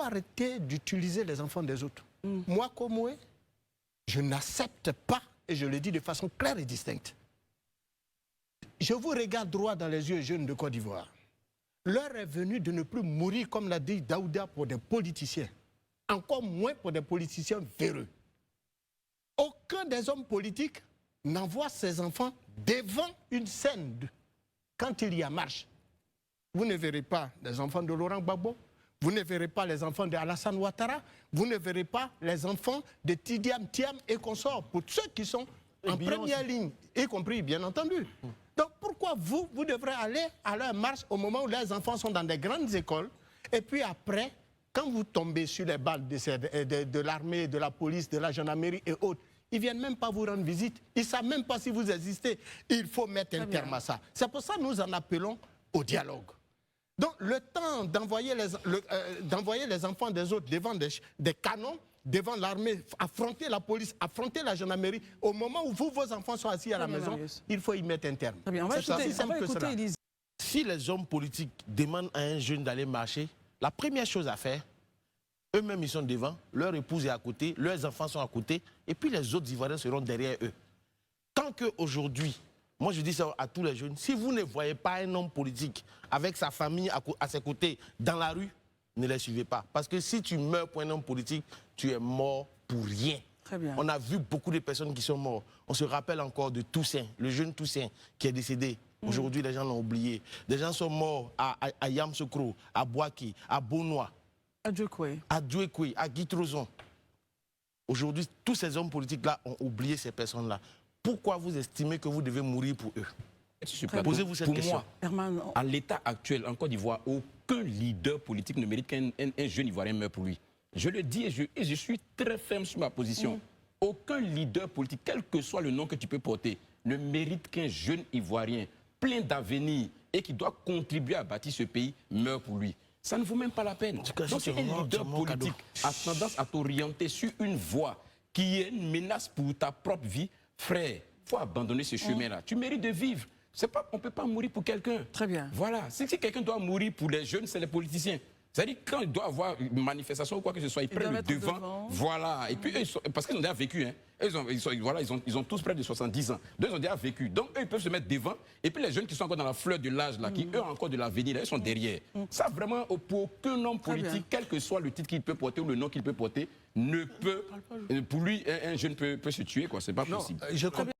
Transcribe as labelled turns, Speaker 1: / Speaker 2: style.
Speaker 1: arrêter d'utiliser les enfants des autres. Moi, comme moi, je n'accepte pas, et je le dis de façon claire et distincte. Je vous regarde droit dans les yeux, jeunes de Côte d'Ivoire. L'heure est venue de ne plus mourir, comme l'a dit Daouda, pour des politiciens. Encore moins pour des politiciens véreux. Aucun des hommes politiques n'envoie ses enfants devant une scène quand il y a marche. Vous ne verrez pas les enfants de Laurent Gbagbo, vous ne verrez pas les enfants de Alassane Ouattara, vous ne verrez pas les enfants de Tidiane Thiam et consorts, pour ceux qui sont en première ligne, y compris bien entendu. Donc pourquoi vous devrez aller à leur marche au moment où les enfants sont dans des grandes écoles, et puis après, quand vous tombez sur les balles de l'armée, de la police, de la gendarmerie et autres, ils ne viennent même pas vous rendre visite, ils ne savent même pas si vous existez. Il faut mettre un terme à ça. C'est pour ça que nous en appelons au dialogue. Donc le temps d'envoyer les enfants des autres devant des canons, devant l'armée, affronter la police, affronter la gendarmerie, au moment où vos enfants sont assis à la maison, il faut y mettre un terme.
Speaker 2: C'est aussi simple que cela. Si les hommes politiques demandent à un jeune d'aller marcher, la première chose à faire, eux-mêmes ils sont devant, leur épouse est à côté, leurs enfants sont à côté, et puis les autres Ivoiriens seront derrière eux. Tant qu'aujourd'hui, moi je dis ça à tous les jeunes, si vous ne voyez pas un homme politique avec sa famille à ses côtés dans la rue, ne les suivez pas. Parce que si tu meurs pour un homme politique, tu es mort pour rien.
Speaker 3: Très bien.
Speaker 2: On a vu beaucoup de personnes qui sont mortes. On se rappelle encore de Toussaint, le jeune Toussaint qui est décédé. Aujourd'hui, les gens l'ont oublié. Des gens sont morts à Yamsoukro, à Boaki, à Bonois, à Djouekoué, à Guitrozon. Aujourd'hui, tous ces hommes politiques-là ont oublié ces personnes-là. Pourquoi vous estimez que vous devez mourir pour eux? Posez-vous cette question.
Speaker 4: Pour moi, à l'état actuel, en Côte d'Ivoire, aucun leader politique ne mérite qu'un jeune Ivoirien meure pour lui. Je le dis et je suis très ferme sur ma position. Aucun leader politique, quel que soit le nom que tu peux porter, ne mérite qu'un jeune Ivoirien plein d'avenir et qui doit contribuer à bâtir ce pays meure pour lui. Ça ne vaut même pas la peine. Donc si un leader politique a tendance à t'orienter sur une voie qui est une menace pour ta propre vie, frère, il faut abandonner ce chemin-là. Tu mérites de vivre. On ne peut pas mourir pour quelqu'un.
Speaker 3: Très bien.
Speaker 4: Voilà. Si quelqu'un doit mourir pour les jeunes, c'est les politiciens. C'est-à-dire quand il doit avoir une manifestation ou quoi que ce soit, ils prennent le devant. Voilà. Et puis eux, parce qu'ils ont déjà vécu. Hein. Ils ont tous près de 70 ans. Donc ils ont déjà vécu. Donc eux, ils peuvent se mettre devant. Et puis les jeunes qui sont encore dans la fleur de l'âge, là, qui eux ont encore de l'avenir, ils sont derrière. Ça vraiment, pour aucun homme politique, quel que soit le titre qu'il peut porter ou le nom qu'il peut porter, ne peut. Pour lui, un jeune peut se tuer, quoi. C'est pas possible.